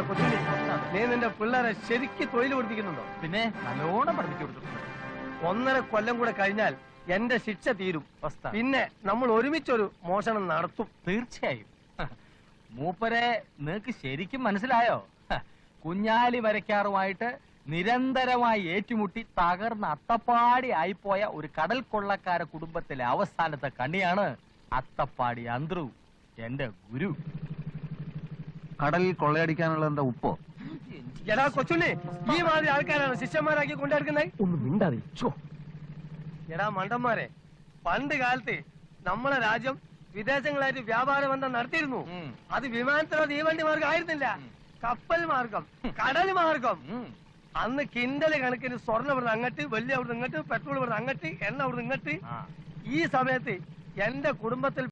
കൊച്ചിനെ നീ നിന്റെ പിള്ളേരെ ശരിക്ക് തൊഴിൽ പഠിപ്പിക്കുന്നുണ്ടോ? പിന്നെ നല്ലോണം പഠിപ്പിച്ചു കൊടുത്തിട്ടുണ്ട്. 1.5 കൊല്ലം കൂടെ കഴിഞ്ഞാൽ എന്റെ ശിക്ഷ തീരും. പിന്നെ നമ്മൾ ഒരുമിച്ചൊരു മോഷണം നടത്തും. തീർച്ചയായും. മൂപ്പരെ നിനക്ക് ശരിക്കും മനസ്സിലായോ? കുഞ്ഞാലി വരയ്ക്കാറുമായിട്ട് നിരന്തരമായി ഏറ്റുമുട്ടി തകർന്ന അത്തപ്പാടി ആയിപ്പോയ ഒരു കടൽ കൊള്ളക്കാര കുടുംബത്തിലെ അവസാനത്തെ കണ്ണിയാണ് അത്തപ്പാടി അന്ത്രു, എന്റെ ഗുരു. കടലിൽ കൊള്ളയടിക്കാനുള്ള എന്താ ഉപ്പോ? എടാ കൊച്ചുണ്ണി, ഈ മാതിരി ആൾക്കാരാണ് ശിഷ്യന്മാരാക്കി കൊണ്ടെടുക്കുന്നത്. ഒന്ന് മിണ്ടാതെ. എടാ മണ്ടന്മാരെ, പണ്ട് കാലത്ത് നമ്മളെ രാജ്യം വിദേശങ്ങളായിട്ട് വ്യാപാര ബന്ധം നടത്തിയിരുന്നു. അത് വിമാനത്തിലോ തീവണ്ടി മാർഗം ആയിരുന്നില്ല, കപ്പൽ മാർഗം, കടൽ മാർഗം. അന്ന് കിണ്ടല് കണക്കിന് സ്വർണ്ണം ഇവിടുന്ന് അങ്ങട്ട്, വെള്ളി അവിടുന്ന് ഇങ്ങോട്ട്, പെട്രോൾ ഇവിടുന്ന് അങ്ങട്ട്, എണ്ണ അവിടുന്ന് ഇങ്ങോട്ട്. ഈ സമയത്ത് എന്റെ കുടുംബത്തിൽ